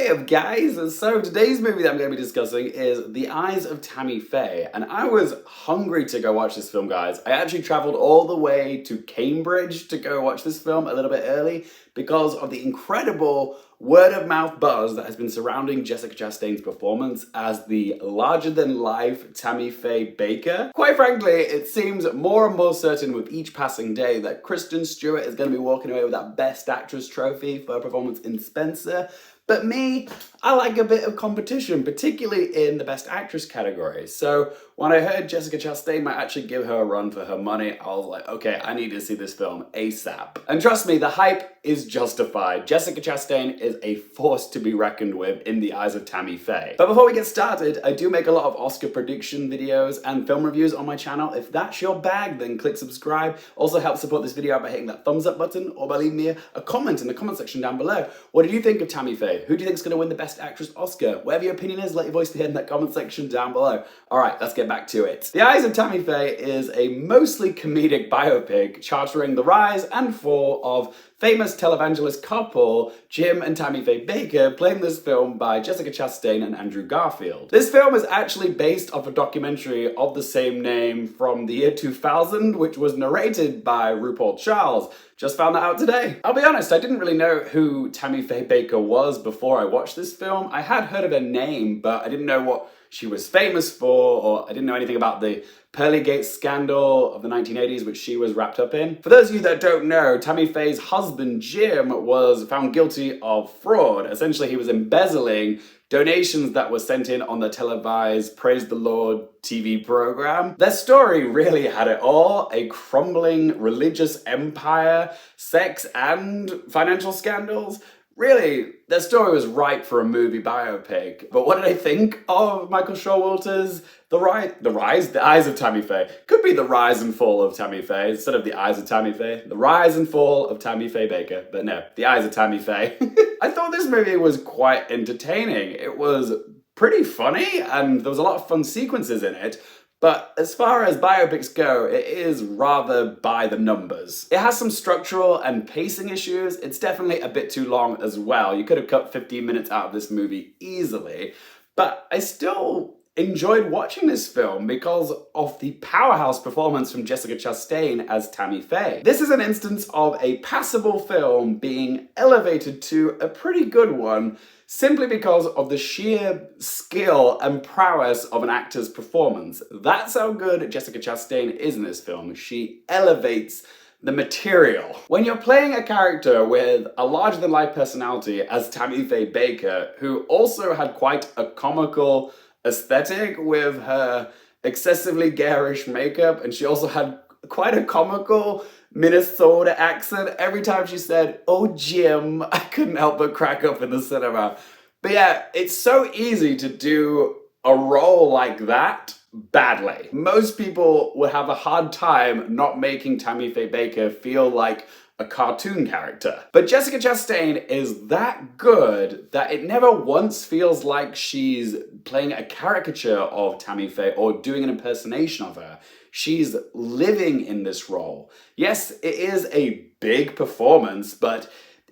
Hey up guys, so today's movie that I'm going to be discussing is The Eyes of Tammy Faye, and I was hungry to go watch this film, guys. I actually travelled all the way to Cambridge to go watch this film a little bit early because of the incredible word-of-mouth buzz that has been surrounding Jessica Chastain's performance as the larger-than-life Tammy Faye Bakker. Quite frankly, it seems more and more certain with each passing day that Kristen Stewart is going to be walking away with that Best Actress trophy for her performance in Spencer. But me, I like a bit of competition, particularly in the Best Actress category. So when I heard Jessica Chastain might actually give her a run for her money, I was like, okay, I need to see this film ASAP. And trust me, the hype is justified. Jessica Chastain is a force to be reckoned with in the eyes of Tammy Faye. But before we get started, I do make a lot of Oscar prediction videos and film reviews on my channel. If that's your bag, then click subscribe. Also help support this video by hitting that thumbs up button or by leaving me a comment in the comment section down below. What did you think of Tammy Faye? Who do you think is going to win the Best Actress Oscar? Whatever your opinion is, let your voice be heard in that comment section down below. Alright, let's get back to it. The Eyes of Tammy Faye is a mostly comedic biopic charting the rise and fall of famous televangelist couple Jim and Tammy Faye Bakker, played in this film by Jessica Chastain and Andrew Garfield. This film is actually based off a documentary of the same name from the year 2000, which was narrated by RuPaul Charles. Just found that out today. I'll be honest, I didn't really know who Tammy Faye Bakker was before I watched this film. I had heard of her name, but I didn't know what she was famous for, or I didn't know anything about the Pearlygate scandal of the 1980s, which she was wrapped up in. For those of you that don't know, Tammy Faye's husband, Jim, was found guilty of fraud. Essentially, he was embezzling donations that were sent in on the televised Praise the Lord TV program. Their story really had it all: a crumbling religious empire, sex, and financial scandals. Really, their story was ripe for a movie biopic. But what did I think of Michael Showalter's The Eyes of Tammy Faye? Could be The Rise and Fall of Tammy Faye instead of The Eyes of Tammy Faye. The Rise and Fall of Tammy Faye Bakker. But no, The Eyes of Tammy Faye. I thought this movie was quite entertaining. It was pretty funny and there was a lot of fun sequences in it. But as far as biopics go, it is rather by the numbers. It has some structural and pacing issues. It's definitely a bit too long as well. You could have cut 15 minutes out of this movie easily. But I still enjoyed watching this film because of the powerhouse performance from Jessica Chastain as Tammy Faye. This is an instance of a passable film being elevated to a pretty good one simply because of the sheer skill and prowess of an actor's performance. That's how good Jessica Chastain is in this film. She elevates the material. When you're playing a character with a larger-than-life personality as Tammy Faye Bakker, who also had quite a comical aesthetic with her excessively garish makeup, and she also had quite a comical Minnesota accent. Every time she said, "Oh, Jim," I couldn't help but crack up in the cinema. But yeah, it's so easy to do a role like that badly. Most people would have a hard time not making Tammy Faye Bakker feel like a cartoon character. But Jessica Chastain is that good that it never once feels like she's playing a caricature of Tammy Faye or doing an impersonation of her. She's living in this role. Yes, it is a big performance, but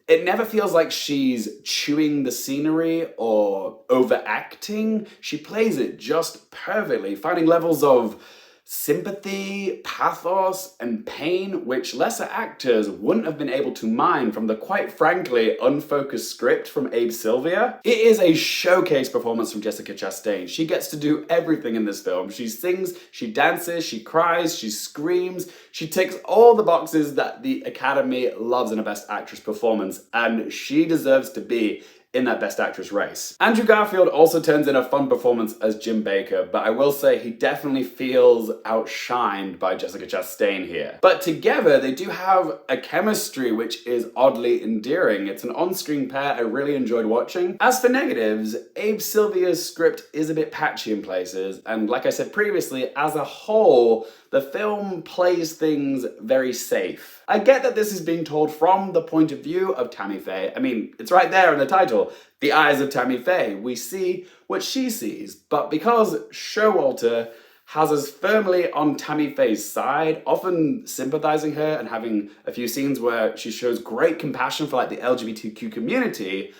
it never feels like she's chewing the scenery or overacting. She plays it just perfectly, finding levels of sympathy, pathos, and pain which lesser actors wouldn't have been able to mine from the quite frankly unfocused script from Abe Sylvia. It is a showcase performance from Jessica Chastain. She gets to do everything in this film. She sings, she dances, she cries, she screams. She ticks all the boxes that the Academy loves in a Best Actress performance, and she deserves to be in that Best Actress race. Andrew Garfield also turns in a fun performance as Jim Bakker, but I will say he definitely feels outshined by Jessica Chastain here. But together, they do have a chemistry which is oddly endearing. It's an on-screen pair I really enjoyed watching. As for negatives, Abe Sylvia's script is a bit patchy in places, and like I said previously, as a whole, the film plays things very safe. I get that this is being told from the point of view of Tammy Faye. I mean, it's right there in the title, The Eyes of Tammy Faye. We see what she sees, but because Showalter has us firmly on Tammy Faye's side, often sympathizing her and having a few scenes where she shows great compassion for like the LGBTQ community,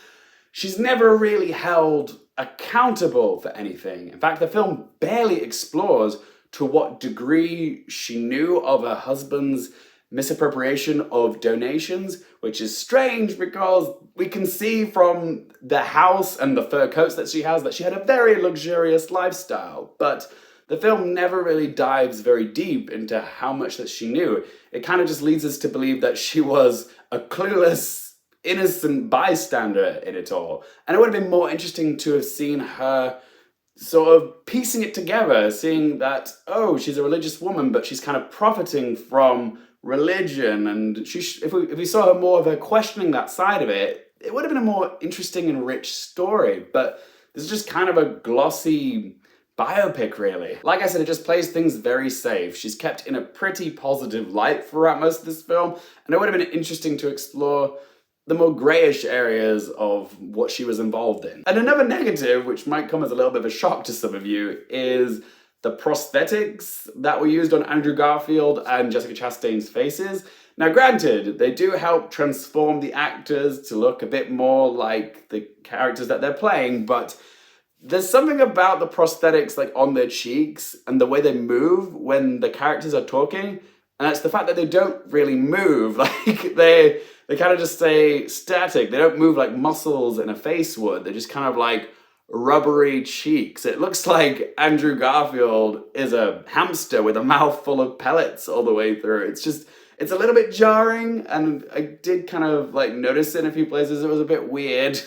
she's never really held accountable for anything. In fact, the film barely explores to what degree she knew of her husband's misappropriation of donations, which is strange because we can see from the house and the fur coats that she has that she had a very luxurious lifestyle. But the film never really dives very deep into how much that she knew. It kind of just leads us to believe that she was a clueless, innocent bystander in it all. And it would have been more interesting to have seen her sort of piecing it together, seeing that, oh, she's a religious woman, but she's kind of profiting from religion, and if we saw her more of her questioning that side of it, it would have been a more interesting and rich story. But this is just kind of a glossy biopic, really. Like I said, it just plays things very safe. She's kept in a pretty positive light throughout most of this film, and it would have been interesting to explore the more greyish areas of what she was involved in. And another negative, which might come as a little bit of a shock to some of you, is the prosthetics that were used on Andrew Garfield and Jessica Chastain's faces. Now granted, they do help transform the actors to look a bit more like the characters that they're playing, but there's something about the prosthetics like on their cheeks and the way they move when the characters are talking, and that's the fact that they don't really move. Like they kind of just stay static. They don't move like muscles in a face would. They're just kind of like rubbery cheeks. It looks like Andrew Garfield is a hamster with a mouth full of pellets all the way through. It's a little bit jarring, and I did kind of like notice it in a few places. It was a bit weird.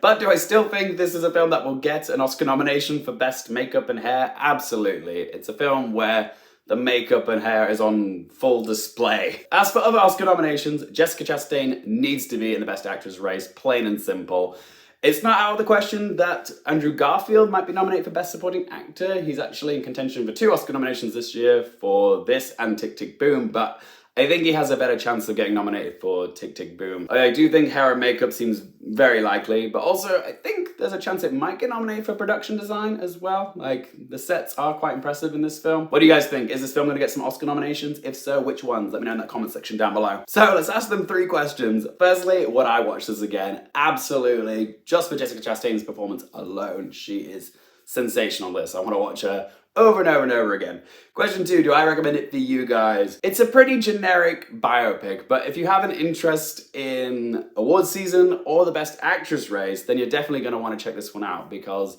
But do I still think this is a film that will get an Oscar nomination for Best Makeup and Hair? Absolutely. It's a film where the makeup and hair is on full display. As for other Oscar nominations, Jessica Chastain needs to be in the Best Actress race, plain and simple. It's not out of the question that Andrew Garfield might be nominated for Best Supporting Actor. He's actually in contention for 2 Oscar nominations this year for this and Tick, Tick, Boom, but I think he has a better chance of getting nominated for Tick, Tick, Boom. I do think hair and makeup seems very likely, but also I think there's a chance it might get nominated for production design as well. Like, the sets are quite impressive in this film. What do you guys think? Is this film going to get some Oscar nominations? If so, which ones? Let me know in that comment section down below. So let's ask them 3 questions. Firstly, would I watch this again? Absolutely. Just for Jessica Chastain's performance alone, she is sensational in this. I want to watch her over and over and over again. Question 2, do I recommend it for you guys? It's a pretty generic biopic, but if you have an interest in awards season or the Best Actress race, then you're definitely going to want to check this one out, because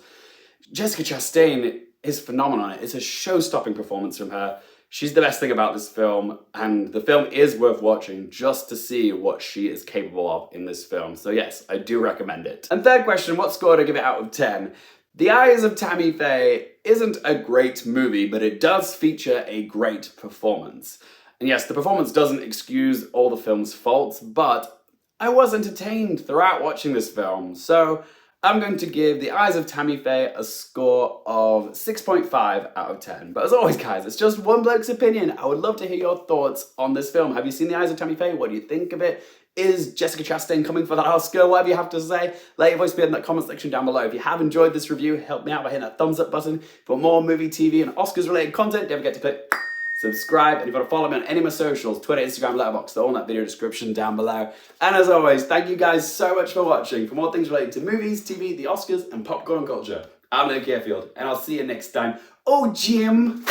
Jessica Chastain is phenomenal. It's a show-stopping performance from her. She's the best thing about this film, and the film is worth watching just to see what she is capable of in this film. So yes, I do recommend it. And third question, what score to give it out of 10? The Eyes of Tammy Faye isn't a great movie, but it does feature a great performance. And yes, the performance doesn't excuse all the film's faults, but I was entertained throughout watching this film. So I'm going to give The Eyes of Tammy Faye a score of 6.5 out of 10. But as always, guys, it's just one bloke's opinion. I would love to hear your thoughts on this film. Have you seen The Eyes of Tammy Faye? What do you think of it? Is Jessica Chastain coming for that Oscar? Whatever you have to say, let your voice be in that comment section down below. If you have enjoyed this review, help me out by hitting that thumbs up button. For more movie, TV, and Oscars related content, don't forget to click subscribe. And if you want to follow me on any of my socials, Twitter, Instagram, Letterboxd, they're all in that video description down below. And as always, thank you guys so much for watching. For more things related to movies, TV, the Oscars, and popcorn culture, I'm Andrew Garfield, and I'll see you next time. Oh, Jim!